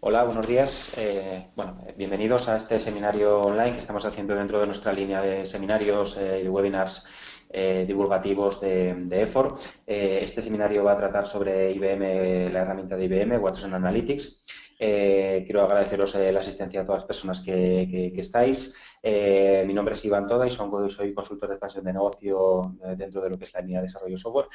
Hola, buenos días. Bienvenidos a este seminario online que estamos haciendo dentro de nuestra línea de seminarios y de webinars divulgativos de EFOR. Este seminario va a tratar sobre IBM, la herramienta de IBM, Watson Analytics. Quiero agradeceros la asistencia a todas las personas que estáis. Mi nombre es Iván Toda y soy consultor de expansión de negocio dentro de lo que es la línea de desarrollo software.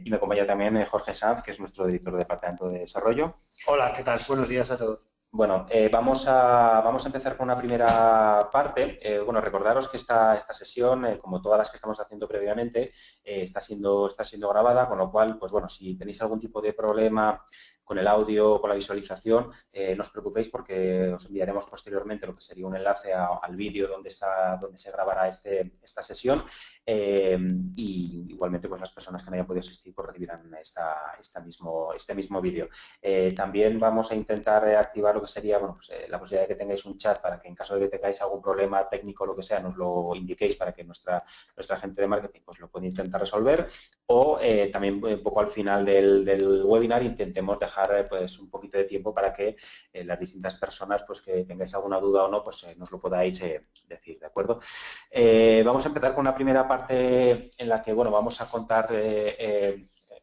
Y me acompaña también Jorge Sanz, que es nuestro director de departamento de desarrollo. Hola, ¿qué tal? Buenos días a todos. Bueno, vamos a empezar con una primera parte. Recordaros que esta sesión, como todas las que estamos haciendo previamente, está siendo grabada, con lo cual, pues bueno, si tenéis algún tipo de problema con el audio o con la visualización, no os preocupéis porque os enviaremos posteriormente lo que sería un enlace al vídeo donde se grabará esta sesión. Y igualmente, pues las personas que no hayan podido asistir pues recibirán este mismo vídeo. También vamos a intentar activar lo que sería la posibilidad de que tengáis un chat para que en caso de que tengáis algún problema técnico o lo que sea, nos lo indiquéis para que nuestra gente de marketing pues, lo pueda intentar resolver. O también un poco al final del webinar intentemos dejar pues un poquito de tiempo para que las distintas personas pues que tengáis alguna duda o no, pues nos lo podáis decir, ¿de acuerdo? Vamos a empezar con una primera parte en la que, bueno, vamos a contar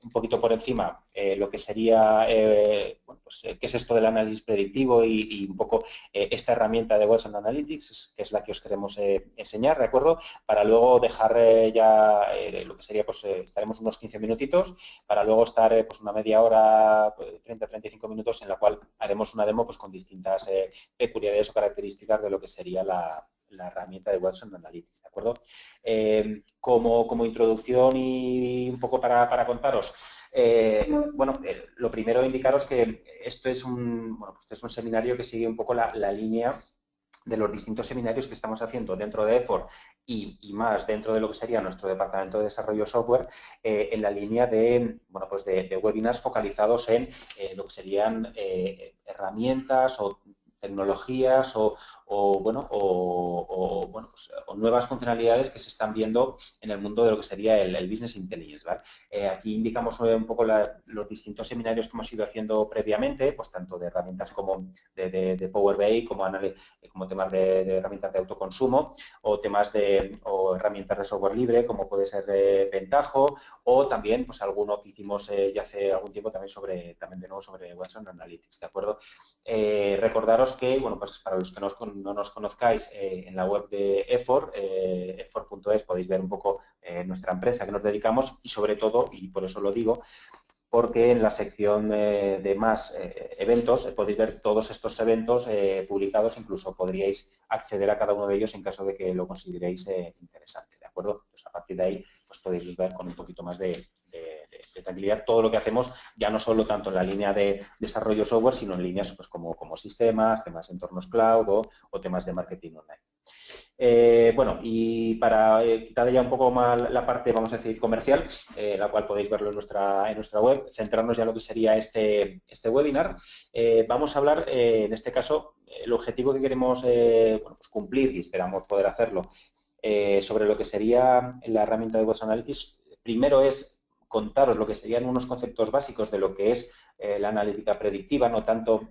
un poquito por encima lo que sería qué es esto del análisis predictivo y un poco esta herramienta de Watson Analytics, que es la que os queremos enseñar, ¿de acuerdo? Para luego dejar lo que sería, pues estaremos unos 15 minutitos, para luego estar pues una media hora, 30-35 minutos, en la cual haremos una demo pues con distintas peculiaridades o características de lo que sería la herramienta de Watson Analytics, ¿de acuerdo? Como introducción y un poco para contaros, lo primero indicaros que esto es un seminario que sigue un poco la línea de los distintos seminarios que estamos haciendo dentro de EFOR y más dentro de lo que sería nuestro departamento de desarrollo software, en la línea de webinars focalizados en lo que serían herramientas o tecnologías o nuevas funcionalidades que se están viendo en el mundo de lo que sería el Business Intelligence, ¿vale? Aquí indicamos un poco los distintos seminarios que hemos ido haciendo previamente, pues tanto de herramientas como de Power BI, como temas de herramientas de autoconsumo, o herramientas de software libre, como puede ser Pentaho, o también pues alguno que hicimos ya hace algún tiempo también de nuevo sobre Watson Analytics, ¿de acuerdo? Recordaros que, bueno, pues para los que no nos conozcáis, en la web de EFOR, efor.es, podéis ver un poco nuestra empresa, que nos dedicamos y sobre todo, y por eso lo digo, porque en la sección de más eventos podéis ver todos estos eventos publicados, incluso podríais acceder a cada uno de ellos en caso de que lo consideréis interesante, ¿de acuerdo? Pues a partir de ahí pues podéis ver con un poquito más de tranquilidad todo lo que hacemos, ya no solo tanto en la línea de desarrollo software, sino en líneas pues, como sistemas, temas de entornos cloud o temas de marketing online. Y para quitar ya un poco más la parte, vamos a decir, comercial, la cual podéis verlo en nuestra web, centrarnos ya en lo que sería este webinar. Vamos a hablar, en este caso, el objetivo que queremos pues cumplir y esperamos poder hacerlo sobre lo que sería la herramienta de Watson Analytics. Primero es contaros lo que serían unos conceptos básicos de lo que es la analítica predictiva, no tanto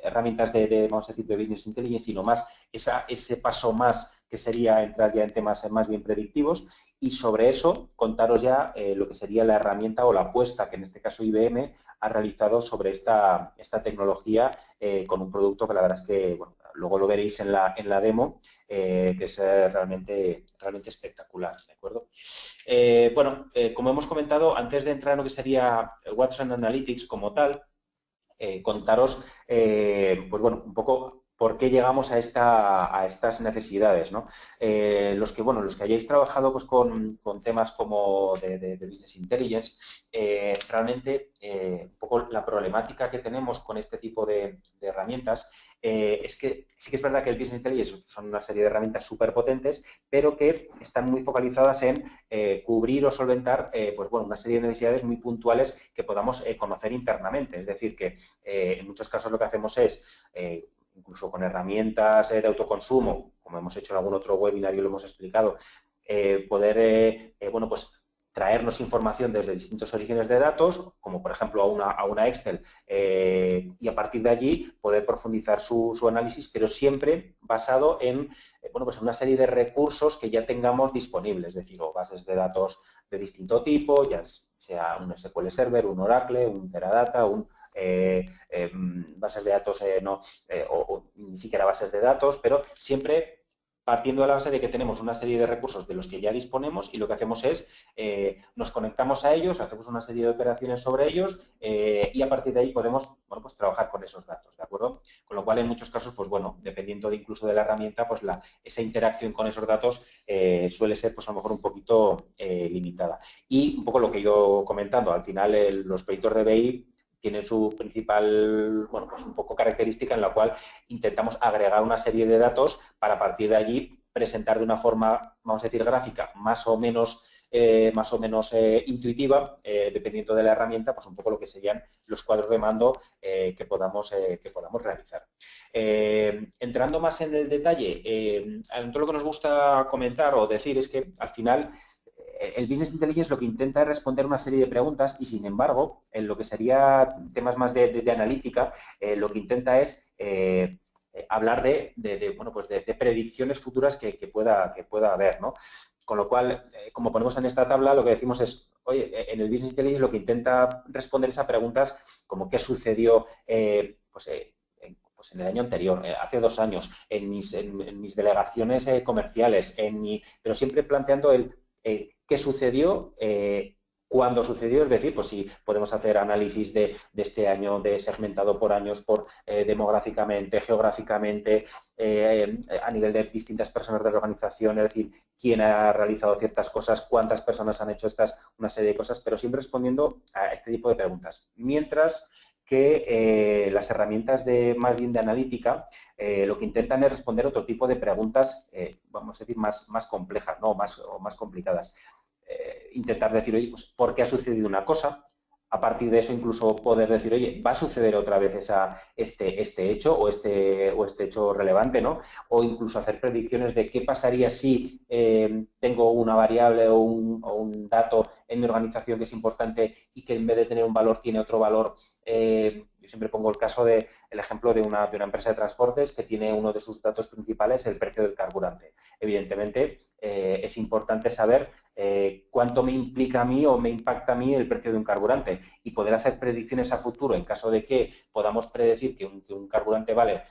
herramientas vamos a decir, de Business Intelligence, sino más ese paso más que sería entrar ya en temas más bien predictivos, y sobre eso contaros ya lo que sería la herramienta o la apuesta que en este caso IBM ha realizado sobre esta tecnología con un producto que la verdad es que, bueno, luego lo veréis en la demo, que es realmente espectacular, ¿de acuerdo? Como hemos comentado, antes de entrar en lo que sería Watson Analytics como tal, contaros, un poco por qué llegamos a estas necesidades, ¿no? Los que hayáis trabajado pues, con temas como de Business Intelligence, realmente un poco la problemática que tenemos con este tipo de herramientas es que sí que es verdad que el Business Intelligence son una serie de herramientas súper potentes, pero que están muy focalizadas en cubrir o solventar una serie de necesidades muy puntuales que podamos conocer internamente. Es decir, que en muchos casos lo que hacemos es, incluso con herramientas de autoconsumo, como hemos hecho en algún otro webinar y lo hemos explicado, poder traernos información desde distintos orígenes de datos, como por ejemplo a una Excel, y a partir de allí poder profundizar su análisis, pero siempre basado en bueno, pues en una serie de recursos que ya tengamos disponibles, es decir, o bases de datos de distinto tipo, ya sea un SQL Server, un Oracle, un Teradata, bases de datos o ni siquiera bases de datos, pero siempre partiendo de la base de que tenemos una serie de recursos de los que ya disponemos y lo que hacemos es nos conectamos a ellos, hacemos una serie de operaciones sobre ellos y a partir de ahí podemos bueno, pues trabajar con esos datos, ¿de acuerdo? Con lo cual, en muchos casos, pues bueno, dependiendo incluso de la herramienta, pues esa interacción con esos datos suele ser, pues a lo mejor un poquito limitada. Y un poco lo que yo comentando, al final los proyectos de BI tienen su principal, bueno, pues un poco característica en la cual intentamos agregar una serie de datos para a partir de allí presentar de una forma, vamos a decir, gráfica, más o menos intuitiva, dependiendo de la herramienta, pues un poco lo que serían los cuadros de mando que podamos realizar. Entrando más en el detalle, todo lo que nos gusta comentar o decir es que al final el Business Intelligence lo que intenta es responder una serie de preguntas y, sin embargo, en lo que sería temas más de analítica, lo que intenta es hablar bueno, pues de predicciones futuras que pueda haber, ¿no? Con lo cual, como ponemos en esta tabla, lo que decimos es, oye, en el Business Intelligence lo que intenta responder es a preguntas como qué sucedió, pues en el año anterior, hace 2 años, en mis delegaciones comerciales, pero siempre planteando qué sucedió, cuándo sucedió, es decir, pues si podemos hacer análisis de este año, de segmentado por años, por demográficamente, geográficamente, a nivel de distintas personas de la organización, es decir, quién ha realizado ciertas cosas, cuántas personas han hecho una serie de cosas, pero siempre respondiendo a este tipo de preguntas. Mientras que las herramientas más bien de analítica lo que intentan es responder otro tipo de preguntas, vamos a decir, más complejas, ¿no? o más complicadas. Intentar decir, oye, pues, ¿por qué ha sucedido una cosa? A partir de eso, incluso poder decir, oye, ¿va a suceder otra vez este hecho o este hecho relevante, ¿no? O incluso hacer predicciones de qué pasaría si tengo una variable o un dato en mi organización que es importante y que en vez de tener un valor tiene otro valor. Yo siempre pongo el ejemplo de una empresa de transportes que tiene uno de sus datos principales, el precio del carburante. Evidentemente, es importante saber cuánto me implica a mí o me impacta a mí el precio de un carburante y poder hacer predicciones a futuro en caso de que podamos predecir que un carburante vale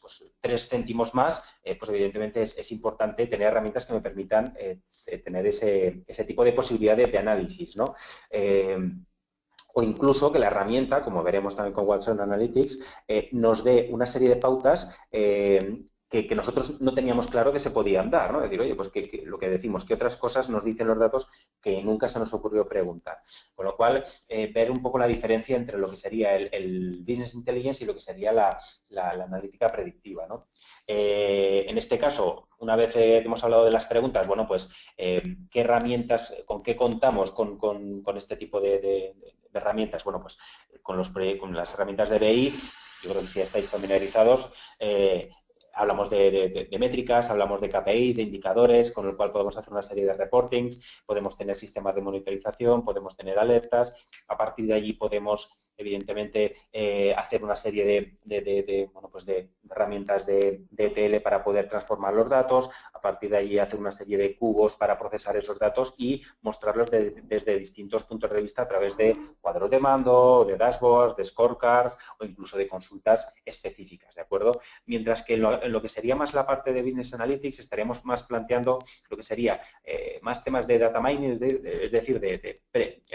pues 3 céntimos más, pues evidentemente es importante tener herramientas que me permitan tener ese tipo de posibilidad de análisis, ¿no? O incluso que la herramienta, como veremos también con Watson Analytics, nos dé una serie de pautas que nosotros no teníamos claro que se podían dar, ¿no? Es decir, oye, pues lo que decimos, ¿qué otras cosas nos dicen los datos que nunca se nos ocurrió preguntar? Con lo cual, ver un poco la diferencia entre lo que sería el Business Intelligence y lo que sería la analítica predictiva, ¿no? En este caso, una vez hemos hablado de las preguntas, bueno, pues, ¿qué herramientas, con qué contamos con este tipo de herramientas? Bueno, pues con las herramientas de BI, yo creo que si ya estáis familiarizados, hablamos de métricas, hablamos de KPIs, de indicadores, con el cual podemos hacer una serie de reportings, podemos tener sistemas de monitorización, podemos tener alertas, a partir de allí podemos, evidentemente, hacer una serie de herramientas de ETL para poder transformar los datos, a partir de allí hacer una serie de cubos para procesar esos datos y mostrarlos desde distintos puntos de vista a través de cuadros de mando, de dashboards, de scorecards o incluso de consultas específicas, ¿de acuerdo? Mientras que en lo que sería más la parte de Business Analytics estaríamos más planteando lo que sería más temas de data mining, es decir, de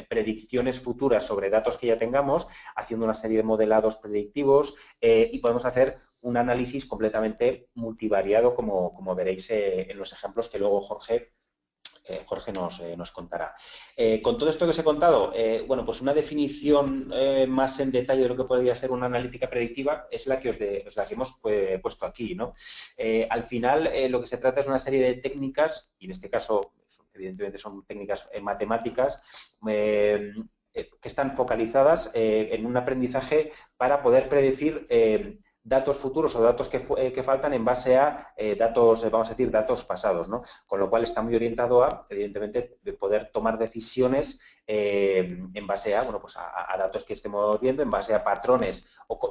predicciones futuras sobre datos que ya tengamos, haciendo una serie de modelados predictivos y podemos hacer un análisis completamente multivariado, como veréis en los ejemplos que luego Jorge nos contará. Con todo esto que os he contado, bueno, pues una definición más en detalle de lo que podría ser una analítica predictiva es la que hemos puesto aquí, ¿no? Al final, lo que se trata es una serie de técnicas, y en este caso, evidentemente son técnicas matemáticas, que están focalizadas en un aprendizaje para poder predecir datos futuros o datos que faltan en base a datos, vamos a decir, datos pasados, ¿no? Con lo cual está muy orientado a, evidentemente, de poder tomar decisiones en base a, bueno, pues a datos que estemos viendo, en base a patrones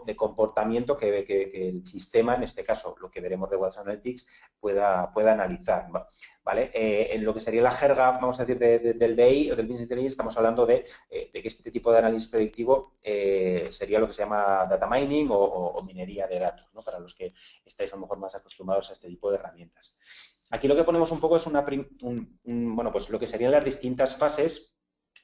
de comportamiento que el sistema, en este caso, lo que veremos de Watson Analytics, pueda analizar, ¿vale? En lo que sería la jerga, vamos a decir, del BI o del Business Intelligence, estamos hablando de que este tipo de análisis predictivo sería lo que se llama data mining o minería de datos, ¿no? Para los que estáis a lo mejor más acostumbrados a este tipo de herramientas. Aquí lo que ponemos un poco es bueno, pues lo que serían las distintas fases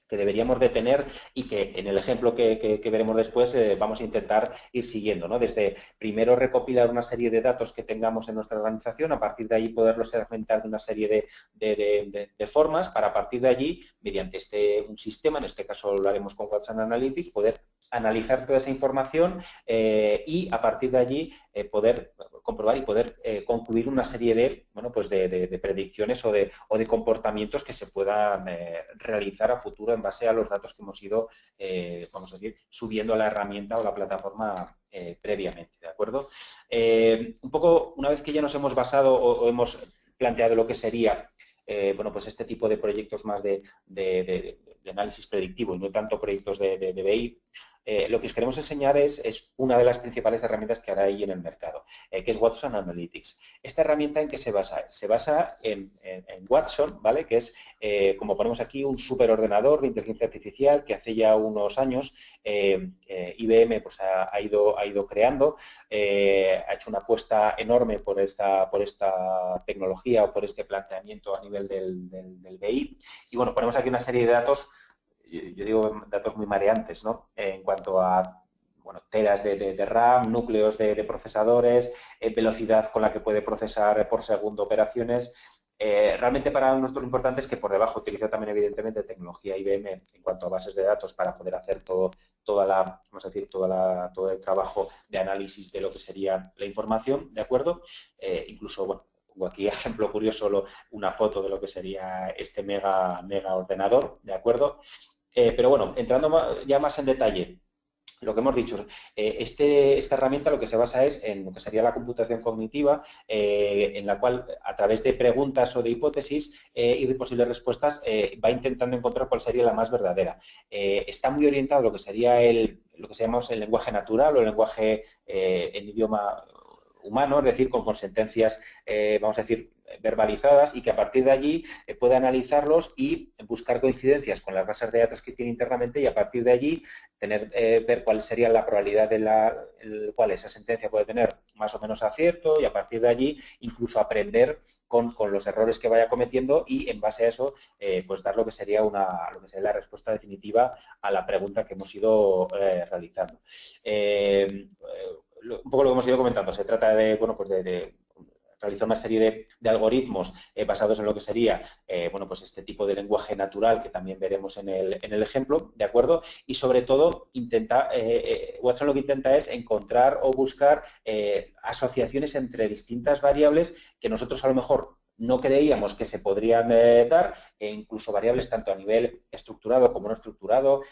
que deberíamos de tener y que en el ejemplo que veremos después vamos a intentar ir siguiendo, ¿no? Desde primero recopilar una serie de datos que tengamos en nuestra organización, a partir de ahí poderlos segmentar de una serie de formas para a partir de allí, mediante un sistema, en este caso lo haremos con Watson Analytics, poder analizar toda esa información y a partir de allí poder comprobar y poder concluir una serie de, bueno, pues de predicciones o de comportamientos que se puedan realizar a futuro en base a los datos que hemos ido, vamos a decir, subiendo a la herramienta o la plataforma previamente, ¿de acuerdo? Un poco, una vez que ya nos hemos basado o hemos planteado lo que sería bueno, pues este tipo de proyectos más de análisis predictivo y no tanto proyectos de BI, lo que os queremos enseñar es una de las principales herramientas que ahora hay en el mercado, que es Watson Analytics. ¿Esta herramienta en qué se basa? Se basa en Watson, ¿vale? Que es, como ponemos aquí, un superordenador de inteligencia artificial que hace ya unos años IBM pues, ha ido creando, ha hecho una apuesta enorme por esta tecnología o por este planteamiento a nivel del BI. Y bueno, ponemos aquí una serie de datos, yo digo datos muy mareantes, ¿no? En cuanto a bueno, teras de RAM, núcleos de procesadores, velocidad con la que puede procesar por segundo operaciones. Realmente para nosotros lo importante es que por debajo utiliza también evidentemente tecnología IBM en cuanto a bases de datos para poder hacer todo el trabajo de análisis de lo que sería la información, ¿de acuerdo? Incluso, bueno, pongo aquí ejemplo curioso, una foto de lo que sería este mega ordenador, ¿de acuerdo? Pero bueno, entrando ya más en detalle, lo que hemos dicho, esta herramienta lo que se basa es en lo que sería la computación cognitiva, en la cual a través de preguntas o de hipótesis y de posibles respuestas va intentando encontrar cuál sería la más verdadera. Está muy orientado a lo que sería lo que llamamos el lenguaje natural o el lenguaje en idioma humano, es decir, con sentencias, vamos a decir, verbalizadas y que a partir de allí pueda analizarlos y buscar coincidencias con las bases de datos que tiene internamente y a partir de allí ver cuál sería la probabilidad de cual esa sentencia puede tener más o menos acierto y a partir de allí incluso aprender con los errores que vaya cometiendo y en base a eso pues dar lo que sería la respuesta definitiva a la pregunta que hemos ido realizando. Un poco lo que hemos ido comentando, se trata de, bueno, pues de realizar una serie de algoritmos basados en lo que sería bueno, pues este tipo de lenguaje natural que también veremos en el ejemplo, ¿de acuerdo? Y sobre todo, Watson lo que intenta es encontrar o buscar asociaciones entre distintas variables que nosotros a lo mejor no creíamos que se podrían dar, incluso variables tanto a nivel estructurado como no estructurado,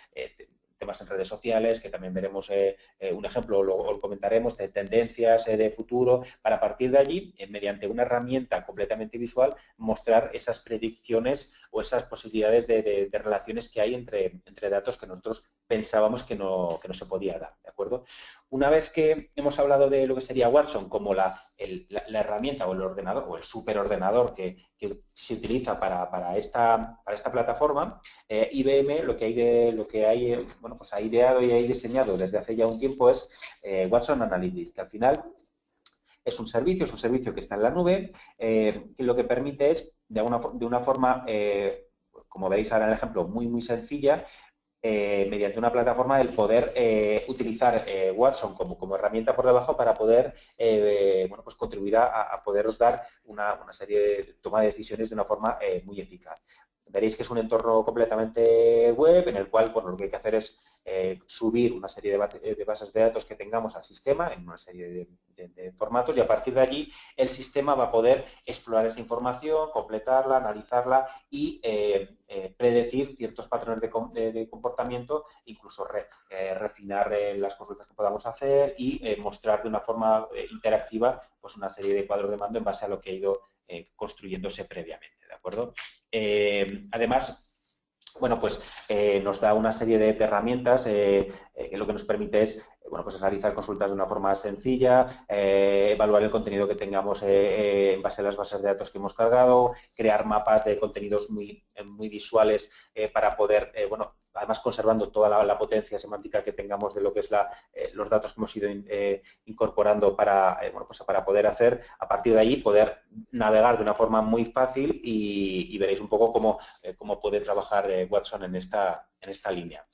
temas en redes sociales, que también veremos un ejemplo, lo comentaremos, de tendencias de futuro, para partir de allí, mediante una herramienta completamente visual, mostrar esas predicciones o esas posibilidades de relaciones que hay entre datos que nosotros pensábamos que no se podía dar, ¿de acuerdo? Una vez que hemos hablado de lo que sería Watson como la herramienta o el ordenador o el superordenador que se utiliza para esta plataforma, IBM lo que hay, bueno, pues ha ideado y ha diseñado desde hace ya un tiempo es Watson Analytics, que al final es un servicio que está en la nube, que lo que permite es, de una forma, como veis ahora en el ejemplo, muy sencilla, mediante una plataforma el poder utilizar Watson como herramienta por debajo para poder bueno, pues contribuir a poderos dar una serie de toma de decisiones de una forma muy eficaz. Veréis que es un entorno completamente web en el cual bueno, lo que hay que hacer es subir una serie de bases de datos que tengamos al sistema en una serie de formatos y a partir de allí el sistema va a poder explorar esa información, completarla, analizarla y predecir ciertos patrones de comportamiento, incluso refinar las consultas que podamos hacer y mostrar de una forma interactiva pues una serie de cuadros de mando en base a lo que ha ido construyéndose previamente, ¿de acuerdo? Además, bueno, pues nos da una serie de herramientas que lo que nos permite es bueno, pues realizar consultas de una forma sencilla, evaluar el contenido que tengamos en base a las bases de datos que hemos cargado, crear mapas de contenidos muy visuales para poder, bueno, además conservando toda la potencia semántica que tengamos de lo que es los datos que hemos ido incorporando para, bueno, pues para poder hacer, a partir de allí, poder navegar de una forma muy fácil y veréis un poco cómo puede trabajar Watson en esta línea.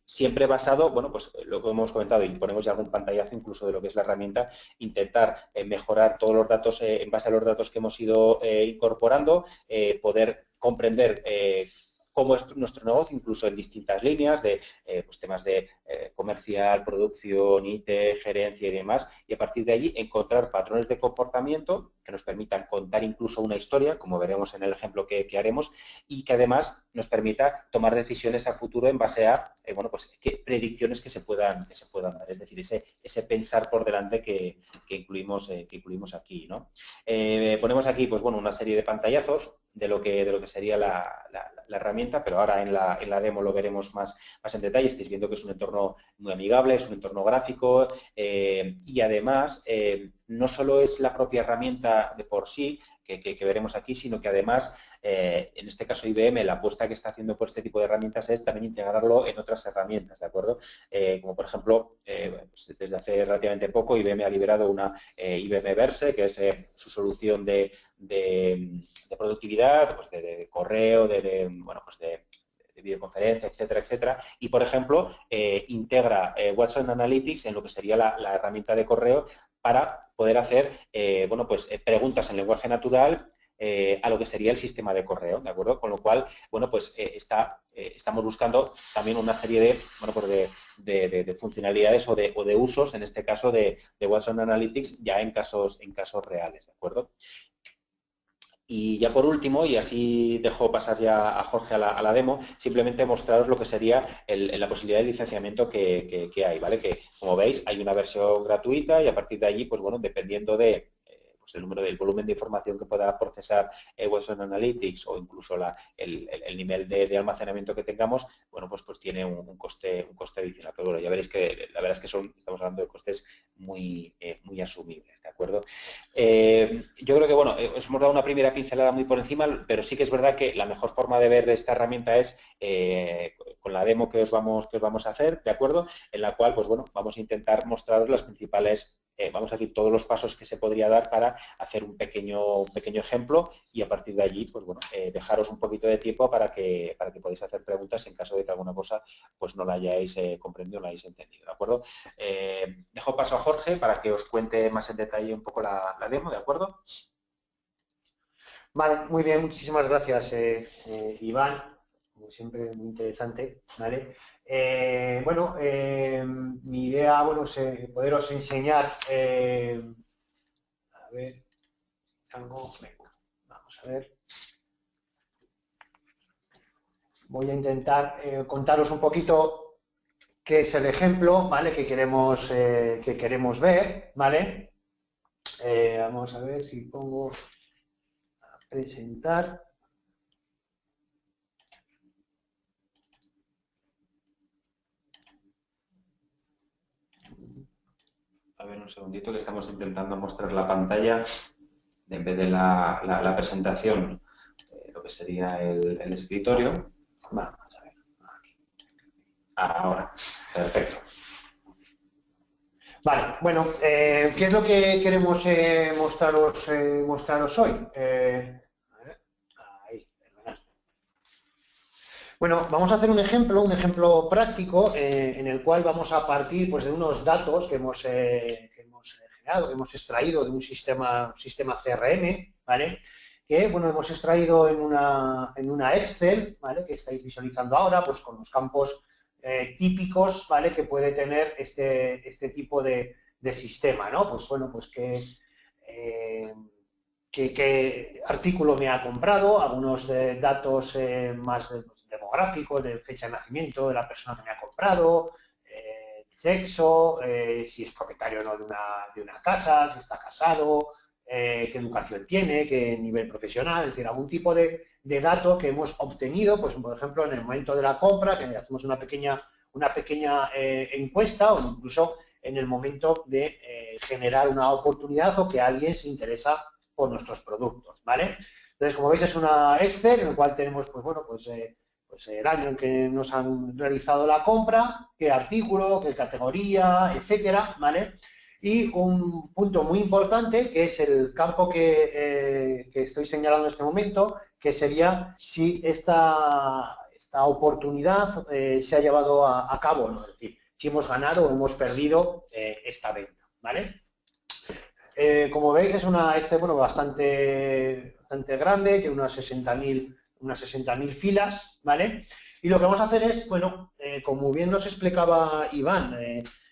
Siempre basado, bueno, pues lo que hemos comentado y ponemos ya algún pantallazo incluso de lo que es la herramienta, intentar mejorar todos los datos en base a los datos que hemos ido incorporando, poder comprender cómo es nuestro negocio, incluso en distintas líneas de pues temas de comercial, producción, IT, gerencia y demás, y a partir de allí encontrar patrones de comportamiento que nos permitan contar incluso una historia, como veremos en el ejemplo que haremos, y que además nos permita tomar decisiones a futuro en base a bueno, pues, qué predicciones que se puedan dar, es decir, ese pensar por delante que incluimos aquí, ¿no? Ponemos aquí pues, bueno, una serie de pantallazos de lo que sería la herramienta, pero ahora en la demo lo veremos más en detalle. Estáis viendo que es un entorno muy amigable, es un entorno gráfico y además no solo es la propia herramienta de por sí que veremos aquí, sino que además en este caso IBM la apuesta que está haciendo por este tipo de herramientas es también integrarlo en otras herramientas, ¿de acuerdo? Como por ejemplo, pues desde hace relativamente poco IBM ha liberado una IBM Verse, que es su solución de productividad, pues de correo, bueno, pues de videoconferencia, etcétera, etcétera. Y, por ejemplo, integra Watson Analytics en lo que sería la herramienta de correo para poder hacer, bueno, pues preguntas en lenguaje natural a lo que sería el sistema de correo, ¿de acuerdo? Con lo cual, bueno, pues estamos buscando también una serie de, bueno, pues de funcionalidades o de usos, en este caso de Watson Analytics, ya en casos reales, ¿de acuerdo? Y ya por último, y así dejo pasar ya a Jorge a la demo, simplemente mostraros lo que sería la posibilidad de licenciamiento que hay, ¿vale? Que, como veis, hay una versión gratuita y a partir de allí, pues bueno, dependiendo de pues el número del volumen de información que pueda procesar Watson Analytics o incluso el nivel de almacenamiento que tengamos, bueno, pues tiene un coste adicional. Pero bueno, ya veréis que la verdad es que estamos hablando de costes muy asumibles, ¿de acuerdo? Yo creo que, bueno, os hemos dado una primera pincelada muy por encima, pero sí que es verdad que la mejor forma de ver esta herramienta es con la demo que os vamos a hacer, ¿de acuerdo? En la cual, pues bueno, vamos a intentar mostraros las principales, vamos a decir, todos los pasos que se podría dar para hacer un pequeño ejemplo y a partir de allí, pues bueno, dejaros un poquito de tiempo para que podáis hacer preguntas en caso de que alguna cosa pues no la hayáis comprendido o no la hayáis entendido, ¿de acuerdo? Dejo paso a Jorge para que os cuente más en detalle un poco la demo, ¿de acuerdo? Vale, muy bien, muchísimas gracias, Iván. Como siempre, muy interesante, ¿vale? Bueno, mi idea, bueno, es poderos enseñar, a ver, algo, venga, vamos a ver. Voy a intentar contaros un poquito qué es el ejemplo, ¿vale? Que queremos ver, ¿vale? Vamos a ver si pongo a presentar. A ver, un segundito que estamos intentando mostrar la pantalla en vez de la presentación, lo que sería el escritorio. Vamos a ver. Ahora, perfecto. Vale, bueno, ¿qué es lo que queremos mostraros hoy? Ahí, perdonad. Bueno, vamos a hacer un ejemplo práctico en el cual vamos a partir pues, de unos datos que hemos generado, que hemos extraído de un sistema CRM, ¿vale? Que, bueno, hemos extraído en una Excel, ¿vale? Que estáis visualizando ahora, pues con los campos típicos, ¿vale? Que puede tener este tipo de sistema, ¿no? Pues bueno, pues qué artículo me ha comprado, algunos datos más demográficos, de fecha de nacimiento de la persona que me ha comprado, sexo, si es propietario o no de una casa, si está casado, qué educación tiene, qué nivel profesional, es decir, algún tipo de dato que hemos obtenido, pues por ejemplo en el momento de la compra, que hacemos una pequeña encuesta, o incluso en el momento de generar una oportunidad o que alguien se interesa por nuestros productos, ¿vale? Entonces, como veis, es una Excel en la cual tenemos, pues bueno, pues el año en que nos han realizado la compra, qué artículo, qué categoría, etcétera, ¿vale? Y un punto muy importante, que es el campo que estoy señalando en este momento, que sería si esta oportunidad se ha llevado a cabo, ¿no? Es decir, si hemos ganado o hemos perdido esta venta, ¿vale? Como veis, es una Excel, bueno, bastante grande, tiene unas 60.000 filas, ¿vale? Y lo que vamos a hacer es, bueno, como bien nos explicaba Iván,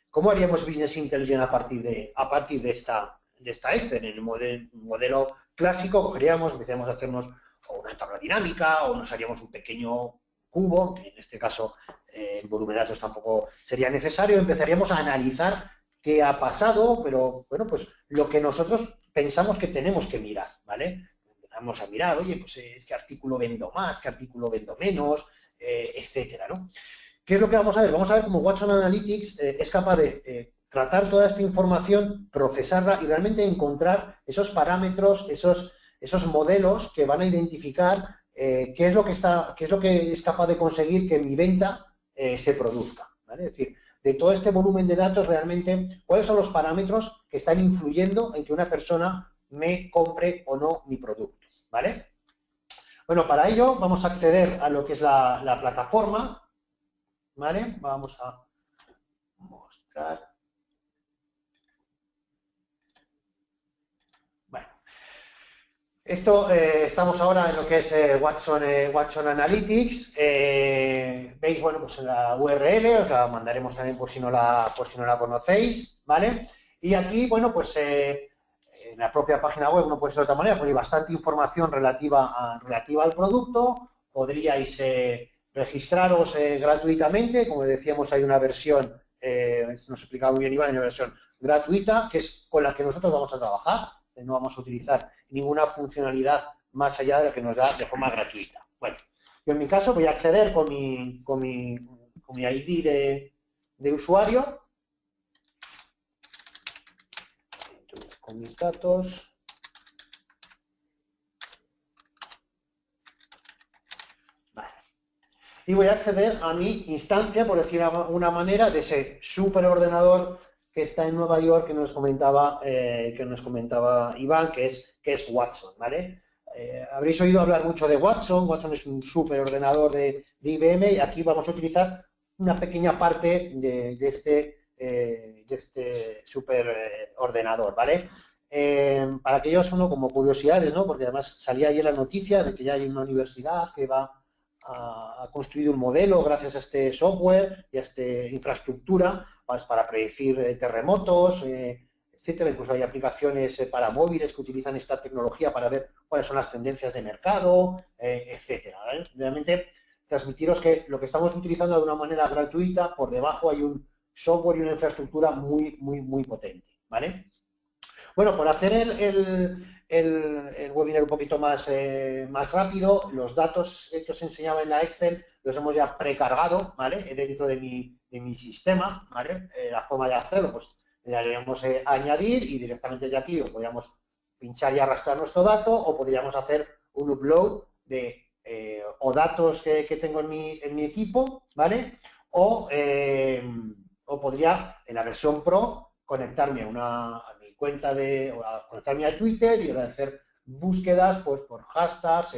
¿cómo haríamos Business Intelligence a partir de esta Excel? En el modelo clásico cogeríamos, empezaríamos a hacernos una tabla dinámica o nos haríamos un pequeño cubo, que en este caso el volumen de datos tampoco sería necesario, empezaríamos a analizar qué ha pasado, pero bueno, pues lo que nosotros pensamos que tenemos que mirar, ¿vale? Empezamos a mirar, oye, pues qué artículo vendo más, qué artículo vendo menos, etcétera, ¿no? ¿Qué es lo que vamos a ver? Vamos a ver cómo Watson Analytics es capaz de tratar toda esta información, procesarla y realmente encontrar esos parámetros, esos modelos que van a identificar qué es lo que es capaz de conseguir que mi venta se produzca, ¿vale? Es decir, de todo este volumen de datos, realmente, ¿cuáles son los parámetros que están influyendo en que una persona me compre o no mi producto? ¿Vale? Bueno, para ello vamos a acceder a lo que es la plataforma, ¿vale? Vamos a mostrar. Bueno, esto estamos ahora en lo que es Watson Analytics. Veis, bueno, pues en la URL, os la mandaremos también por si no la conocéis, ¿vale? Y aquí, bueno, pues en la propia página web, no puede ser de otra manera, pues hay bastante información relativa al producto. Podríais registraros gratuitamente, como decíamos, hay una versión, nos explicaba muy bien Iván, hay una versión gratuita, que es con la que nosotros vamos a trabajar. No vamos a utilizar ninguna funcionalidad más allá de la que nos da de forma gratuita. Bueno, yo en mi caso voy a acceder con mi ID de usuario, con mis datos. Vale. Y voy a acceder a mi instancia, por decir de alguna manera, de ese superordenador que está en Nueva York que nos comentaba Iván, que es Watson, ¿vale? Habréis oído hablar mucho de Watson. Watson es un superordenador de IBM y aquí vamos a utilizar una pequeña parte de este superordenador, ¿vale? Para aquellos, ¿no? Como curiosidades, ¿no? Porque además salía ayer la noticia de que ya hay una universidad que va a construir un modelo gracias a este software y a esta infraestructura para predecir terremotos, etcétera. Incluso hay aplicaciones para móviles que utilizan esta tecnología para ver cuáles son las tendencias de mercado, etcétera. ¿Vale? Realmente, transmitiros que lo que estamos utilizando de una manera gratuita, por debajo hay un software y una infraestructura muy, muy, muy potente, ¿vale? Bueno, por hacer el webinar un poquito más rápido, los datos que os enseñaba en la Excel los hemos ya precargado, ¿vale? Dentro de mi sistema, ¿vale? La forma de hacerlo, pues le daríamos a añadir y directamente de aquí podríamos pinchar y arrastrar nuestro dato, o podríamos hacer un upload de o datos que tengo en mi equipo, ¿vale? O podría, en la versión Pro, conectarme a mi cuenta conectarme a Twitter y hacer búsquedas pues por hashtags,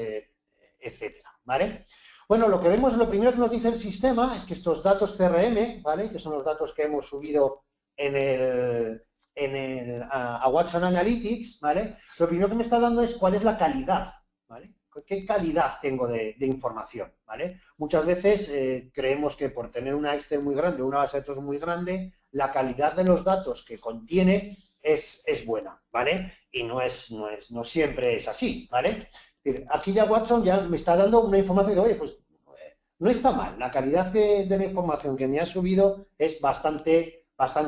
etcétera, ¿vale? Bueno, lo que vemos, lo primero que nos dice el sistema es que estos datos CRM, ¿vale? Que son los datos que hemos subido a Watson Analytics, ¿vale? Lo primero que me está dando es cuál es la calidad, ¿vale? qué calidad tengo de información, ¿vale? Muchas veces creemos que por tener una Excel muy grande, una base de datos muy grande, la calidad de los datos que contiene es buena, ¿vale? Y no siempre es así, ¿vale? Aquí ya Watson ya me está dando una información de, oye, pues no está mal, la calidad de la información que me ha subido es bastante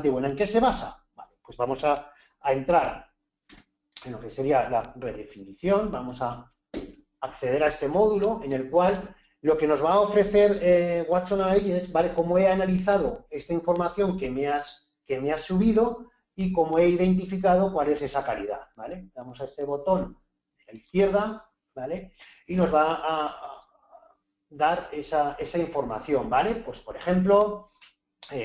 buena. ¿En qué se basa? Vale, pues vamos a entrar en lo que sería la redefinición, vamos a acceder a este módulo en el cual lo que nos va a ofrecer Watson ahí es, ¿vale?, cómo he analizado esta información que me has subido y cómo he identificado cuál es esa calidad, ¿vale? Damos a este botón a la izquierda, ¿vale? Y nos va a dar esa información, ¿vale? Pues, por ejemplo,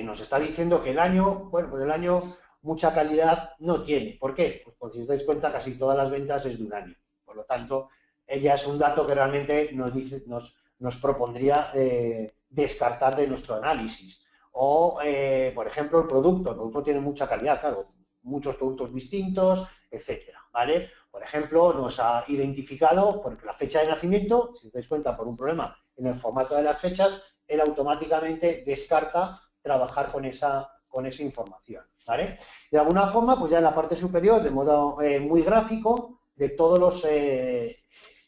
nos está diciendo que el año, bueno, pues el año mucha calidad no tiene. ¿Por qué? Pues porque si os dais cuenta, casi todas las ventas es de un año. Por lo tanto, ella es un dato que realmente nos propondría descartar de nuestro análisis. O, por ejemplo, el producto tiene mucha calidad, claro, muchos productos distintos, etcétera, ¿vale? Por ejemplo, nos ha identificado, porque la fecha de nacimiento, si os dais cuenta, por un problema en el formato de las fechas, él automáticamente descarta trabajar con esa información, ¿vale? De alguna forma, pues ya en la parte superior, de modo muy gráfico, de todos los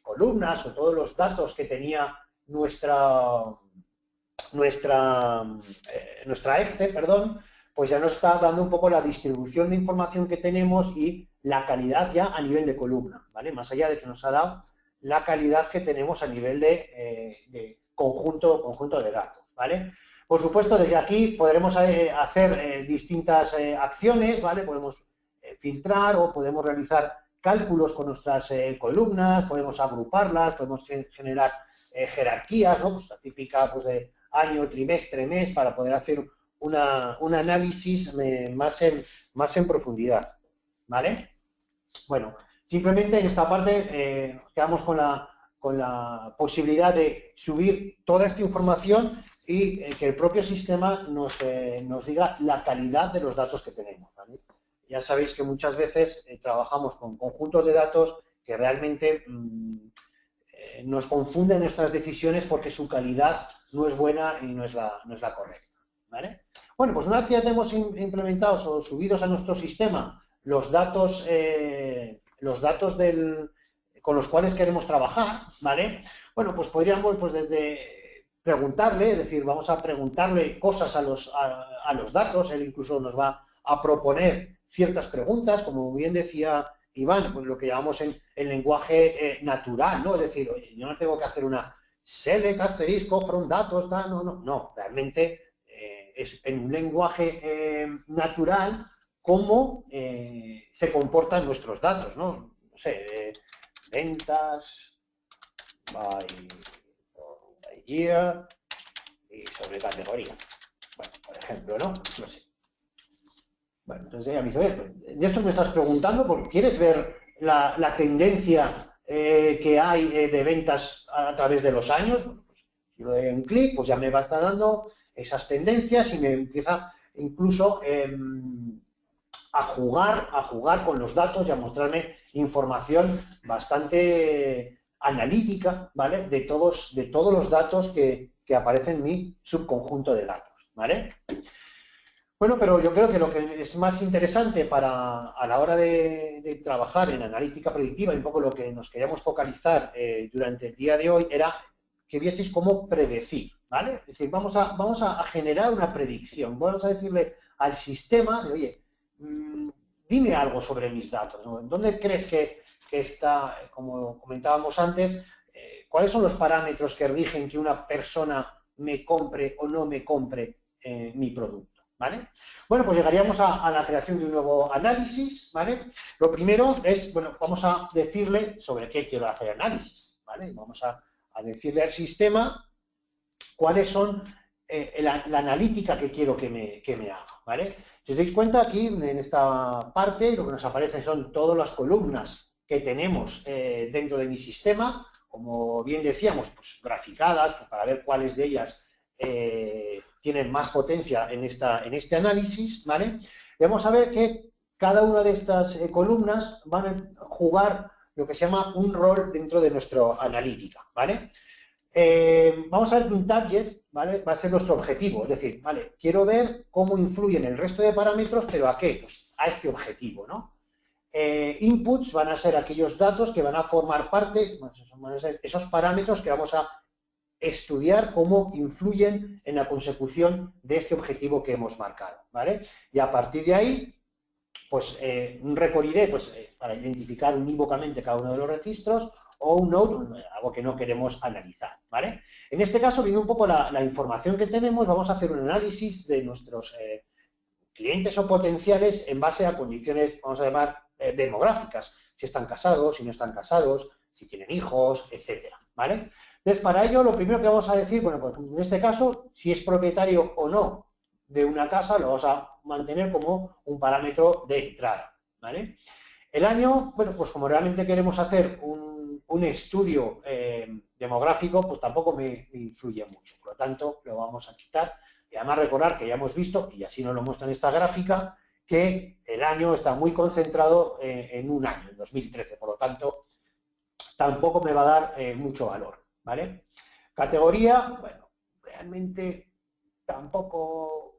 columnas o todos los datos que tenía nuestra Excel, perdón, pues ya nos está dando un poco la distribución de información que tenemos y la calidad ya a nivel de columna, ¿vale? Más allá de que nos ha dado la calidad que tenemos a nivel de conjunto de datos, ¿vale? Por supuesto, desde aquí podremos hacer distintas acciones, ¿vale? Podemos filtrar o podemos realizar cálculos con nuestras columnas, podemos agruparlas, podemos generar jerarquías, ¿no? Pues la típica, pues, de año, trimestre, mes, para poder hacer un análisis más en profundidad, ¿vale? Bueno, simplemente en esta parte quedamos con la posibilidad de subir toda esta información y que el propio sistema nos diga la calidad de los datos que tenemos, ¿vale? Ya sabéis que muchas veces trabajamos con conjuntos de datos que realmente nos confunden nuestras decisiones porque su calidad no es buena y no es la correcta, ¿vale? Bueno, pues una vez que ya tenemos implementados o subidos a nuestro sistema los datos con los cuales queremos trabajar, ¿vale? Bueno, pues podríamos, pues, desde preguntarle, es decir, vamos a preguntarle cosas a los datos, él incluso nos va a proponer ciertas preguntas, como bien decía Iván, pues lo que llamamos en lenguaje natural, ¿no? Es decir, oye, yo no tengo que hacer una select asterisco from datos, no, realmente es en un lenguaje natural cómo se comportan nuestros datos, ¿no? No sé, ventas by year y sobre categoría. Bueno, por ejemplo, ¿no? No sé. Bueno, entonces ella me dice, de esto me estás preguntando porque quieres ver la tendencia que hay de ventas a través de los años. Bueno, pues, si le doy un clic, pues ya me va a estar dando esas tendencias y me empieza incluso a jugar con los datos y a mostrarme información bastante analítica, ¿vale? De todos los datos que aparecen en mi subconjunto de datos, ¿vale? Bueno, pero yo creo que lo que es más interesante a la hora de trabajar en analítica predictiva y un poco lo que nos queríamos focalizar durante el día de hoy era que vieseis cómo predecir, ¿vale? Es decir, vamos a generar una predicción, vamos a decirle al sistema, de, oye, dime algo sobre mis datos, ¿no? ¿Dónde crees que está, como comentábamos antes, cuáles son los parámetros que rigen que una persona me compre o no me compre mi producto? ¿Vale? Bueno, pues llegaríamos a la creación de un nuevo análisis, ¿vale? Lo primero es, bueno, vamos a decirle sobre qué quiero hacer análisis, ¿vale? Vamos a decirle al sistema cuáles son la analítica que quiero que me haga, ¿vale? Si os dais cuenta, aquí en esta parte lo que nos aparecen son todas las columnas que tenemos dentro de mi sistema, como bien decíamos, pues graficadas, pues, para ver cuáles de ellas tienen más potencia en este análisis, ¿vale? Y vamos a ver que cada una de estas columnas van a jugar lo que se llama un rol dentro de nuestra analítica, ¿vale? Vamos a ver que un target, ¿vale? Va a ser nuestro objetivo, es decir, ¿vale? Quiero ver cómo influyen el resto de parámetros, pero ¿a qué? Pues a este objetivo, ¿no? Inputs van a ser aquellos datos que van a formar parte, van a ser esos parámetros que vamos a estudiar cómo influyen en la consecución de este objetivo que hemos marcado, ¿vale? Y a partir de ahí, pues recorreré pues, para identificar unívocamente cada uno de los registros o un node, algo que no queremos analizar, ¿vale? En este caso, viendo un poco la información que tenemos, vamos a hacer un análisis de nuestros clientes o potenciales en base a condiciones, vamos a llamar, demográficas, si están casados, si no están casados, si tienen hijos, etcétera, ¿vale? Entonces, para ello, lo primero que vamos a decir, bueno, pues en este caso, si es propietario o no de una casa, lo vamos a mantener como un parámetro de entrada, ¿vale? El año, bueno, pues como realmente queremos hacer un estudio demográfico, pues tampoco me influye mucho, por lo tanto, lo vamos a quitar. Y además recordar que ya hemos visto, y así nos lo muestra en esta gráfica, que el año está muy concentrado en un año, en 2013, por lo tanto, tampoco me va a dar mucho valor, ¿vale? Categoría, bueno, realmente tampoco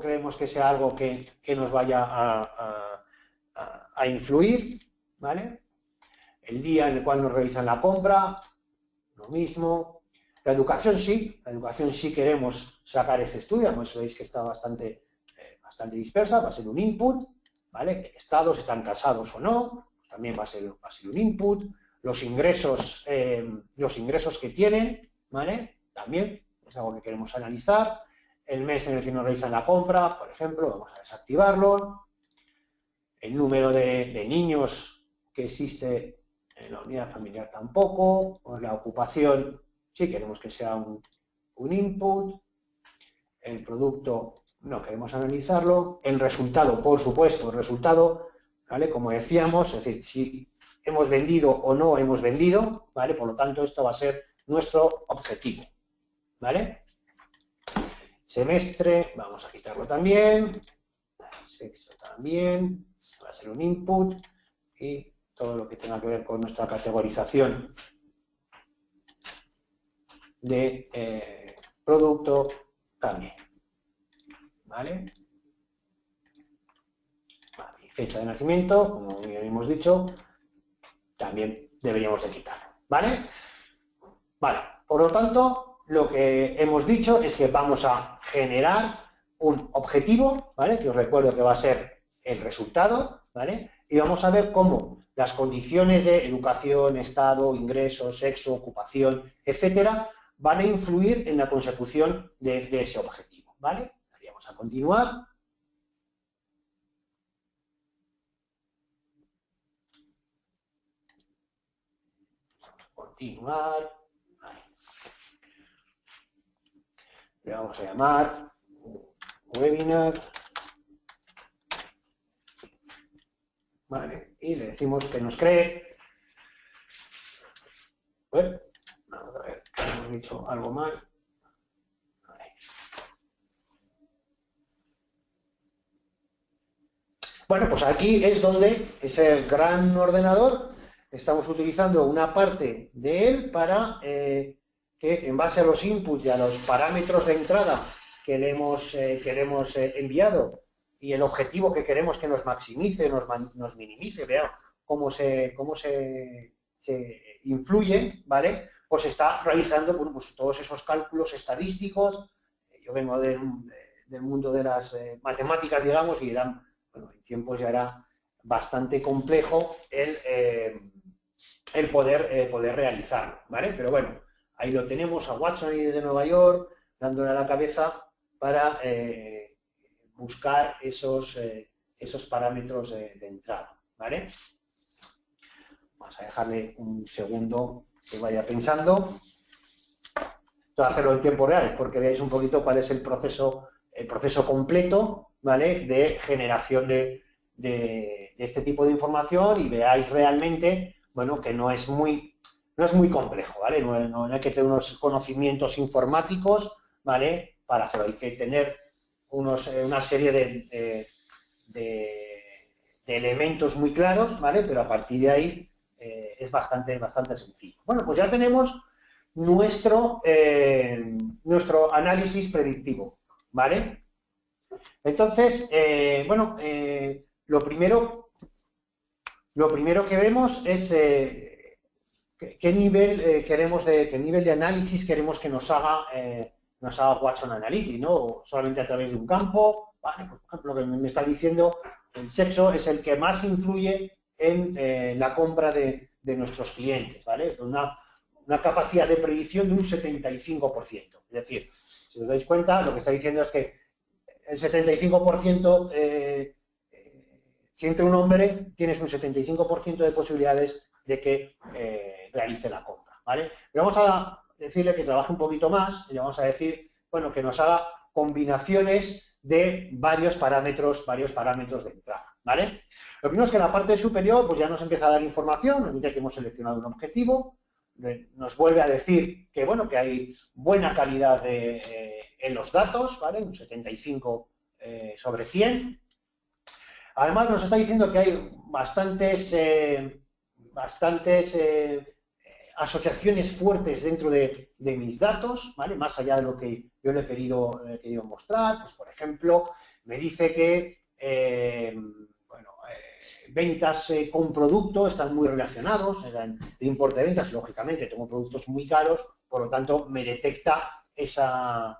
creemos que sea algo que nos vaya a influir, ¿vale? El día en el cual nos realizan la compra, lo mismo. La educación sí queremos sacar ese estudio, además veis que está bastante dispersa, va a ser un input, ¿vale? El estado, si están casados o no, también va a ser un input. Los ingresos que tienen, ¿vale? También es algo que queremos analizar. El mes en el que nos realizan la compra, por ejemplo, vamos a desactivarlo. El número de niños que existe en la unidad familiar tampoco. Pues la ocupación, sí queremos que sea un input. El producto no queremos analizarlo. El resultado, por supuesto, el resultado, ¿vale? Como decíamos, es decir, si hemos vendido o no hemos vendido, ¿vale? Por lo tanto, esto va a ser nuestro objetivo, ¿vale? Semestre, vamos a quitarlo también. Sexo también, va a ser un input. Y todo lo que tenga que ver con nuestra categorización de producto también, ¿vale? Y fecha de nacimiento, como ya hemos dicho, también deberíamos de quitarlo, ¿vale? Vale, por lo tanto, lo que hemos dicho es que vamos a generar un objetivo, ¿vale? Que os recuerdo que va a ser el resultado, ¿vale? Y vamos a ver cómo las condiciones de educación, estado, ingresos, sexo, ocupación, etcétera, van a influir en la consecución de ese objetivo, ¿vale? Vamos a continuar. Continuar. Vale. Le vamos a llamar webinar. Vale. Y le decimos que nos cree. Vamos a ver, hemos dicho algo mal. Vale. Bueno, pues aquí es donde ese gran ordenador estamos utilizando una parte de él para que en base a los inputs y a los parámetros de entrada que le hemos enviado y el objetivo que queremos que nos maximice, nos minimice, veamos cómo se influye, ¿vale? Pues está realizando, bueno, pues todos esos cálculos estadísticos. Yo vengo del mundo de las matemáticas, digamos, y eran, bueno, en tiempos ya era bastante complejo el poder realizarlo, ¿vale? Pero bueno, ahí lo tenemos a Watson ahí desde Nueva York, dándole a la cabeza para buscar esos parámetros de entrada, ¿vale? Vamos a dejarle un segundo que vaya pensando. Voy a hacerlo en tiempo real, porque veáis un poquito cuál es el proceso completo, ¿vale? De generación de este tipo de información y veáis realmente, bueno, que no es muy complejo, ¿vale? No hay que tener unos conocimientos informáticos, ¿vale? Para hacerlo. Hay que tener una serie de elementos muy claros, ¿vale? Pero a partir de ahí bastante sencillo. Bueno, pues ya tenemos nuestro análisis predictivo, ¿vale? Entonces, bueno, lo primero que vemos es qué nivel qué nivel de análisis queremos que nos haga Watson Analytics, ¿no? Solamente a través de un campo. Vale, por ejemplo, lo que me está diciendo, el sexo es el que más influye en la compra de nuestros clientes, ¿vale? Una capacidad de predicción de un 75%. Es decir, si os dais cuenta, lo que está diciendo es que el 75%, si entre un hombre, tienes un 75% de posibilidades de que realice la compra, ¿vale? Pero vamos a decirle que trabaje un poquito más y le vamos a decir, bueno, que nos haga combinaciones de varios parámetros de entrada, ¿vale? Lo primero es que en la parte superior pues ya nos empieza a dar información, nos dice que hemos seleccionado un objetivo, nos vuelve a decir que, bueno, que hay buena calidad en los datos, ¿vale? Un 75 sobre 100. Además nos está diciendo que hay bastantes asociaciones fuertes dentro de mis datos, ¿vale? Más allá de lo que yo le he querido mostrar. Pues, por ejemplo, me dice que ventas con producto están muy relacionados, el importe de ventas, lógicamente, tengo productos muy caros, por lo tanto, me detecta esa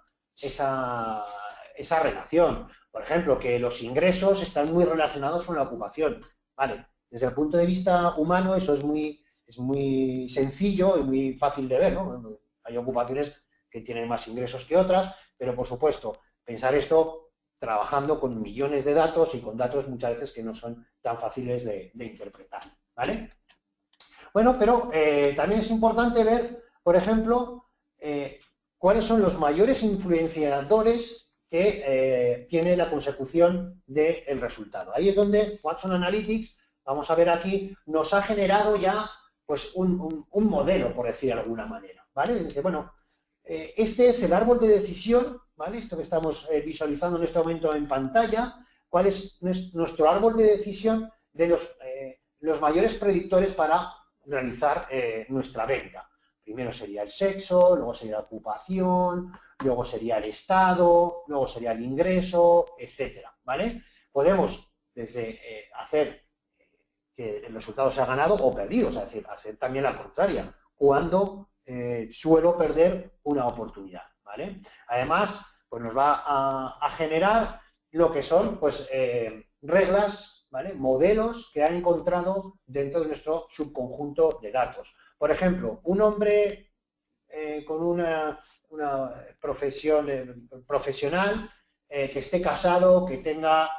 relación. Por ejemplo, que los ingresos están muy relacionados con la ocupación. Vale, desde el punto de vista humano eso es muy sencillo y muy fácil de ver, ¿no? Hay ocupaciones que tienen más ingresos que otras, pero por supuesto, pensar esto trabajando con millones de datos y con datos muchas veces que no son tan fáciles de interpretar, ¿vale? Bueno, pero también es importante ver, por ejemplo, cuáles son los mayores influenciadores que tiene la consecución del resultado. Ahí es donde Watson Analytics, vamos a ver aquí, nos ha generado ya pues un modelo, por decir de alguna manera, ¿vale? Dice, bueno, este es el árbol de decisión, ¿vale? Esto que estamos visualizando en este momento en pantalla, cuál es nuestro árbol de decisión de los mayores predictores para realizar nuestra venta. Primero sería el sexo, luego sería la ocupación, luego sería el estado, luego sería el ingreso, etcétera, ¿vale? Podemos desde hacer que el resultado sea ganado o perdido, es decir, hacer también la contraria, cuando suelo perder una oportunidad, ¿vale? Además, pues nos va a generar lo que son, pues, reglas, ¿vale? Modelos que ha encontrado dentro de nuestro subconjunto de datos. Por ejemplo, un hombre con una profesión profesional, que esté casado, que tenga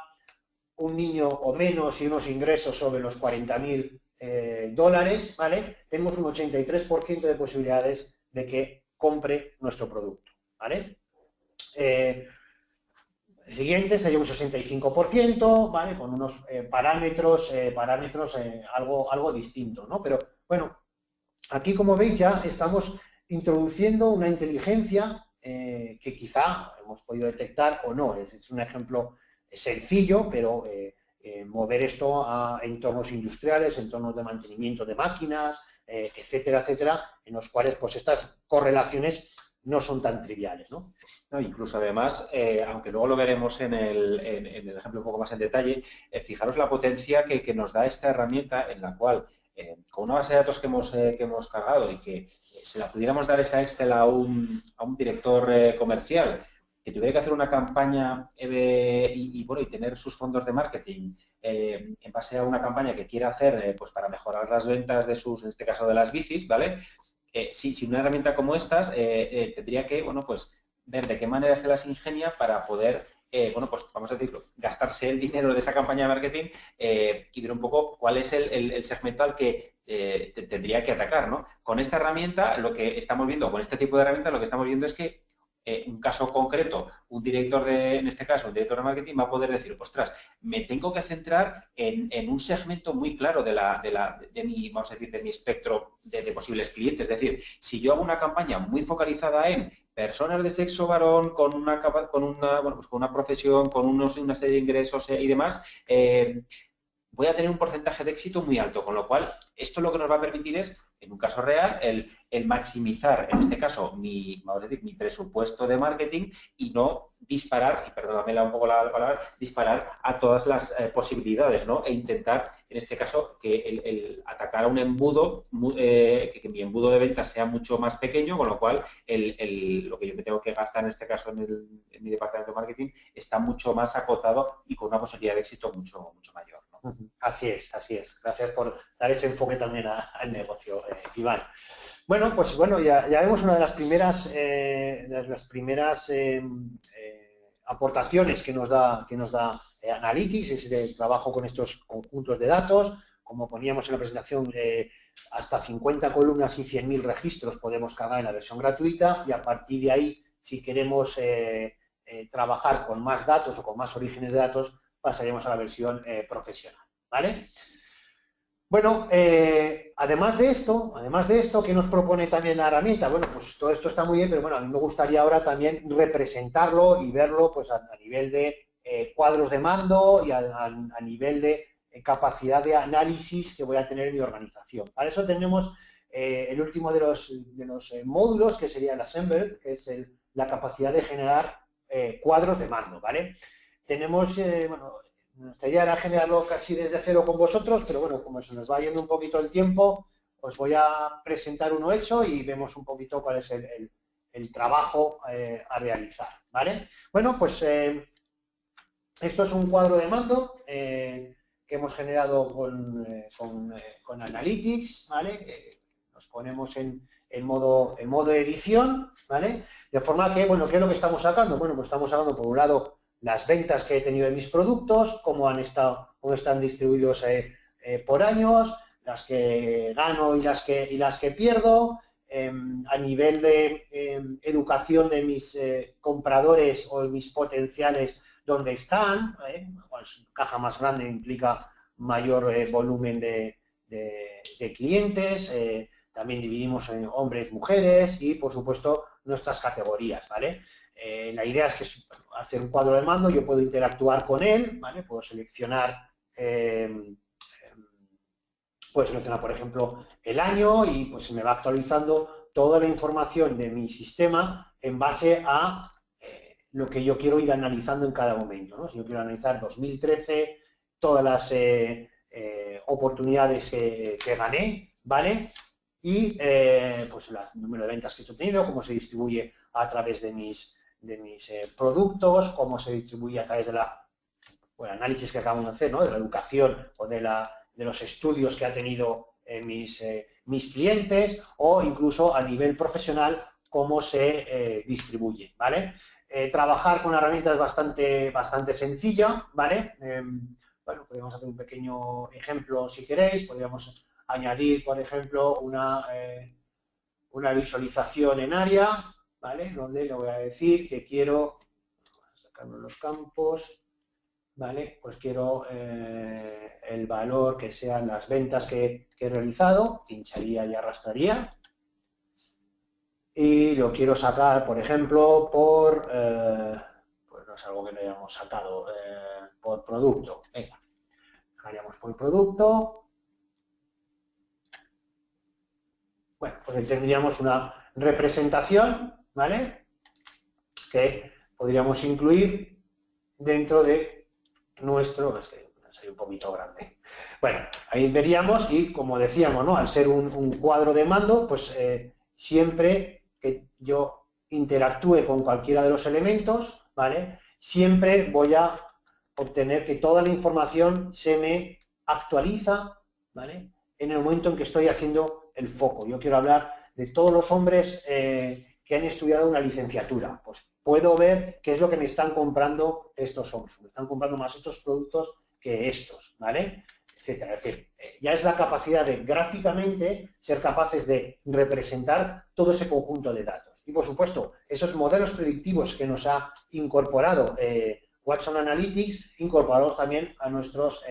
un niño o menos y unos ingresos sobre los 40.000 dólares, ¿vale? Tenemos un 83% de posibilidades de que compre nuestro producto, ¿vale? El siguiente sería un 65%, ¿vale? Con unos parámetros algo distintos, ¿no? Pero, bueno, aquí, como veis, ya estamos introduciendo una inteligencia que quizá hemos podido detectar o no. Es un ejemplo sencillo, pero mover esto a entornos industriales, entornos de mantenimiento de máquinas, etcétera, etcétera, en los cuales pues estas correlaciones no son tan triviales, ¿no? No, incluso además, aunque luego lo veremos en el ejemplo un poco más en detalle, fijaros la potencia que nos da esta herramienta en la cual, con una base de datos que hemos cargado y que se la pudiéramos dar esa Excel a un director comercial que tuviera que hacer una campaña y tener sus fondos de marketing en base a una campaña que quiera hacer pues para mejorar las ventas de en este caso de las bicis, ¿vale? Sin una herramienta como estas, tendría que, bueno, pues ver de qué manera se las ingenia para poder, bueno, pues vamos a decirlo, gastarse el dinero de esa campaña de marketing y ver un poco cuál es el segmento al que tendría que atacar, ¿no? Con esta herramienta, lo que estamos viendo, con este tipo de herramientas, lo que estamos viendo es que un caso concreto, un director en este caso, un director de marketing va a poder decir, ostras, me tengo que centrar en un segmento muy claro de mi, vamos a decir, de mi espectro de posibles clientes. Es decir, si yo hago una campaña muy focalizada en personas de sexo varón con una profesión, con una serie de ingresos y demás, voy a tener un porcentaje de éxito muy alto, con lo cual esto lo que nos va a permitir es, en un caso real, el maximizar, en este caso, vamos a decir, mi presupuesto de marketing y no disparar, y perdóname un poco la palabra, disparar a todas las posibilidades, ¿no? E intentar, en este caso, que el atacar a un embudo, que mi embudo de ventas sea mucho más pequeño, con lo cual lo que yo me tengo que gastar, en este caso, en mi departamento de marketing, está mucho más acotado y con una posibilidad de éxito mucho, mucho mayor, ¿no? Así es, así es. Gracias por dar ese enfoque también al negocio, Iván. Bueno, pues bueno, ya vemos una de las primeras aportaciones que nos da Analytics, es el trabajo con estos conjuntos de datos. Como poníamos en la presentación, hasta 50 columnas y 100.000 registros podemos cargar en la versión gratuita, y a partir de ahí, si queremos trabajar con más datos o con más orígenes de datos, pasaríamos a la versión profesional, ¿vale? Bueno, además de esto, ¿qué nos propone también la herramienta? Bueno, pues todo esto está muy bien, pero bueno, a mí me gustaría ahora también representarlo y verlo pues a nivel de cuadros de mando y a nivel de capacidad de análisis que voy a tener en mi organización. Para eso tenemos el último de los módulos, que sería el Assemble, que es la capacidad de generar cuadros de mando, ¿vale? Tenemos, bueno, me gustaría generarlo casi desde cero con vosotros, pero bueno, como se nos va yendo un poquito el tiempo, os voy a presentar uno hecho y vemos un poquito cuál es el trabajo a realizar, ¿vale? Bueno, pues esto es un cuadro de mando que hemos generado con Analytics, ¿vale? Nos ponemos en modo edición, ¿vale? De forma que, bueno, ¿qué es lo que estamos sacando? Bueno, pues estamos sacando, por un lado, las ventas que he tenido de mis productos, cómo están distribuidos por años, las que gano y las que pierdo, a nivel de educación de mis compradores o mis potenciales, dónde están, pues caja más grande implica mayor volumen de clientes, también dividimos en hombres, mujeres y, por supuesto, nuestras categorías, ¿vale? La idea es que al ser un cuadro de mando yo puedo interactuar con él, ¿vale? Puedo seleccionar, por ejemplo, el año y pues me va actualizando toda la información de mi sistema en base a lo que yo quiero ir analizando en cada momento, ¿no? Si yo quiero analizar 2013, todas las oportunidades que gané, ¿vale? Y pues el número de ventas que he tenido, cómo se distribuye a través de mis productos, cómo se distribuye a través de análisis que acabamos de hacer, ¿no? De la educación o de los estudios que ha tenido mis clientes, o incluso a nivel profesional cómo se distribuye, ¿vale? Trabajar con herramientas bastante sencilla, ¿vale? Bueno, podríamos hacer un pequeño ejemplo si queréis, podríamos añadir, por ejemplo, una visualización en área, ¿vale? Donde le voy a decir que quiero, sacarme los campos, ¿vale? Pues quiero el valor que sean las ventas que he realizado, pincharía y arrastraría. Y lo quiero sacar, por ejemplo, pues no es algo que no hayamos sacado, por producto. Venga, dejaríamos por producto. Bueno, pues ahí tendríamos una representación, ¿vale? Que podríamos incluir dentro de nuestro, es que sería un poquito grande. Bueno, ahí veríamos, y como decíamos, ¿no? Al ser un cuadro de mando, pues siempre que yo interactúe con cualquiera de los elementos, ¿vale? Siempre voy a obtener que toda la información se me actualiza, ¿vale? En el momento en que estoy haciendo el foco. Yo quiero hablar de todos los hombres que han estudiado una licenciatura. Pues puedo ver qué es lo que me están comprando estos hombres. Me están comprando más estos productos que estos, ¿vale? Etcétera. Es decir, ya es la capacidad de gráficamente ser capaces de representar todo ese conjunto de datos. Y, por supuesto, esos modelos predictivos que nos ha incorporado Watson Analytics, incorporados también a nuestros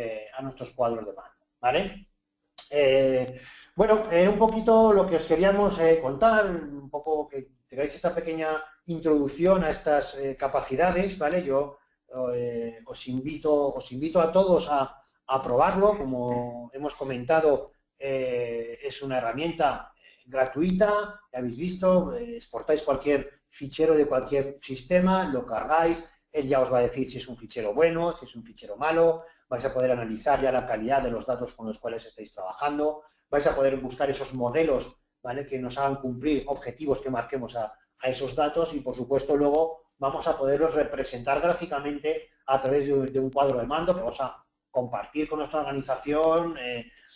cuadros de mando, ¿vale? Bueno, un poquito lo que os queríamos contar, un poco que tengáis esta pequeña introducción a estas capacidades, ¿vale? Yo os invito a todos a probarlo. Como hemos comentado, es una herramienta gratuita, ya habéis visto, exportáis cualquier fichero de cualquier sistema, lo cargáis, él ya os va a decir si es un fichero bueno, si es un fichero malo, vais a poder analizar ya la calidad de los datos con los cuales estáis trabajando, vais a poder buscar esos modelos, ¿vale?, que nos hagan cumplir objetivos que marquemos a esos datos y, por supuesto, luego vamos a poderlos representar gráficamente a través de un cuadro de mando que vamos a compartir con nuestra organización,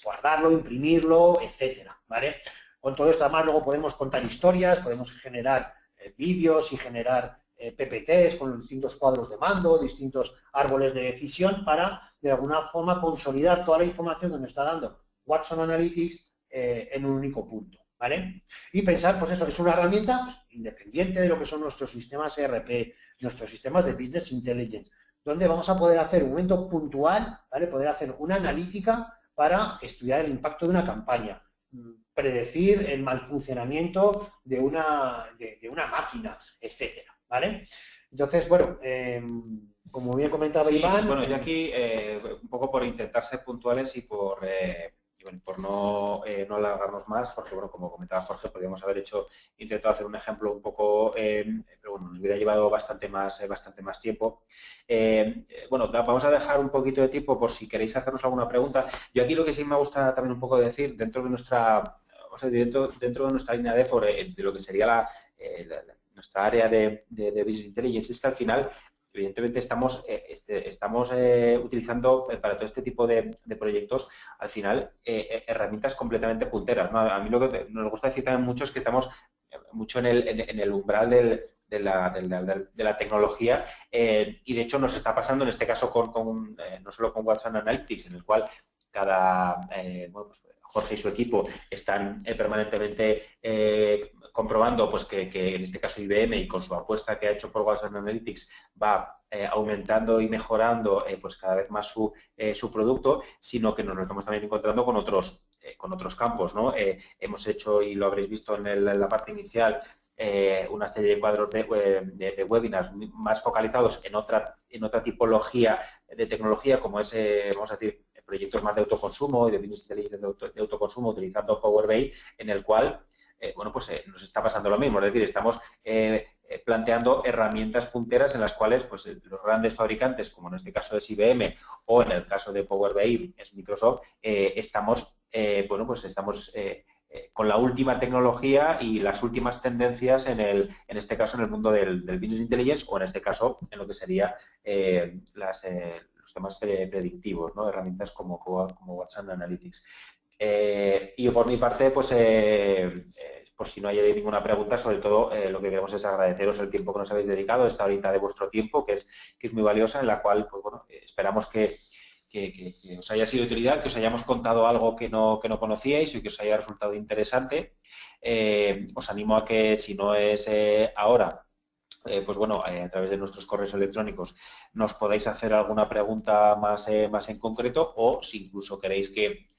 guardarlo, imprimirlo, etcétera, ¿vale? Con todo esto, además, luego podemos contar historias, podemos generar vídeos y generar PPTs con los distintos cuadros de mando, distintos árboles de decisión para, de alguna forma, consolidar toda la información que nos está dando Watson Analytics en un único punto, ¿vale? Y pensar, pues eso, que es una herramienta pues, independiente de lo que son nuestros sistemas ERP, nuestros sistemas de Business Intelligence, donde vamos a poder hacer un momento puntual, ¿vale?, poder hacer una analítica para estudiar el impacto de una campaña, predecir el mal funcionamiento de una máquina, etcétera, ¿vale? Entonces, bueno, como bien comentaba Iván... Bueno, yo aquí, un poco por intentar ser puntuales y por no alargarnos más, porque, bueno, como comentaba Jorge, podríamos haber intentado hacer un ejemplo un poco, pero bueno, nos hubiera llevado bastante más tiempo. Bueno, vamos a dejar un poquito de tiempo por si queréis hacernos alguna pregunta. Yo aquí lo que sí me gusta también un poco decir, dentro de nuestra, dentro de nuestra línea de lo que sería nuestra área de Business Intelligence, es que al final, evidentemente, estamos utilizando para todo este tipo de proyectos, al final, herramientas completamente punteras, ¿no? A mí lo que nos gusta decir también mucho es que estamos mucho en el umbral de la tecnología y, de hecho, nos está pasando en este caso no solo con Watson Analytics, en el cual bueno, pues Jorge y su equipo están permanentemente comprobando pues que en este caso IBM, y con su apuesta que ha hecho por Watson Analytics, va aumentando y mejorando pues cada vez más su producto, sino que nos estamos también encontrando con otros campos, ¿no? Hemos hecho, y lo habréis visto en la parte inicial, una serie de cuadros de webinars más focalizados en otra tipología de tecnología, como es, vamos a decir, proyectos más de autoconsumo y de business intelligence de autoconsumo utilizando Power BI, en el cual, bueno, pues nos está pasando lo mismo, es decir, estamos planteando herramientas punteras en las cuales pues los grandes fabricantes, como en este caso es IBM o en el caso de Power BI es Microsoft, estamos con la última tecnología y las últimas tendencias en este caso en el mundo del Business Intelligence, o en este caso en lo que sería los temas predictivos, ¿no? Herramientas como Watson Analytics. Y por mi parte, pues por si no hay ninguna pregunta, sobre todo lo que queremos es agradeceros el tiempo que nos habéis dedicado, esta horita de vuestro tiempo, que es muy valiosa, en la cual, pues bueno, esperamos que os haya sido de utilidad, que os hayamos contado algo que no conocíais y que os haya resultado interesante. Os animo a que, si no es ahora, pues bueno, a través de nuestros correos electrónicos nos podáis hacer alguna pregunta más en concreto, o si incluso queréis que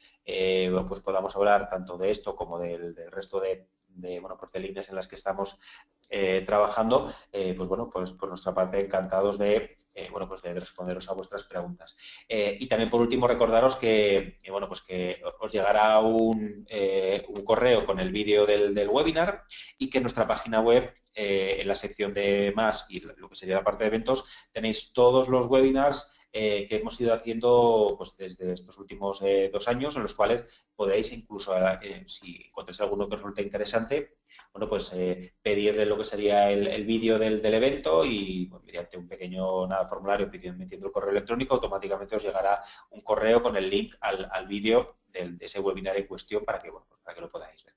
pues podamos hablar tanto de esto como del resto de líneas en las que estamos trabajando, pues bueno, pues por nuestra parte encantados de responderos a vuestras preguntas. Y también, por último, recordaros que bueno, pues que os llegará un correo con el vídeo del webinar, y que en nuestra página web, en la sección de más y lo que sería la parte de eventos, tenéis todos los webinars que hemos ido haciendo pues desde estos últimos 2 años, en los cuales podéis incluso, si encontráis alguno que os resulte interesante, bueno, pues pedirle lo que sería el vídeo del evento, y pues, mediante un pequeño formulario metiendo el correo electrónico, automáticamente os llegará un correo con el link al vídeo de ese webinar en cuestión para que, bueno, pues, para que lo podáis ver.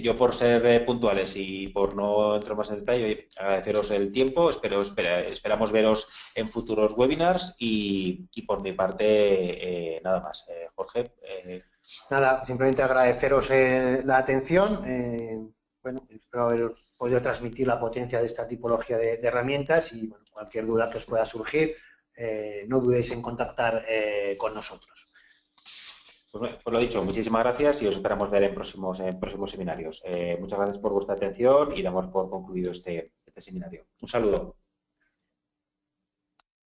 Yo, por ser puntuales y por no entrar más en detalle, agradeceros el tiempo, esperamos veros en futuros webinars y por mi parte nada más. Jorge. Nada, simplemente agradeceros la atención. Bueno, espero haberos podido transmitir la potencia de esta tipología de herramientas, y bueno, cualquier duda que os pueda surgir, no dudéis en contactar con nosotros. Pues lo dicho, muchísimas gracias y os esperamos ver en próximos seminarios. Muchas gracias por vuestra atención y damos por concluido este seminario. Un saludo.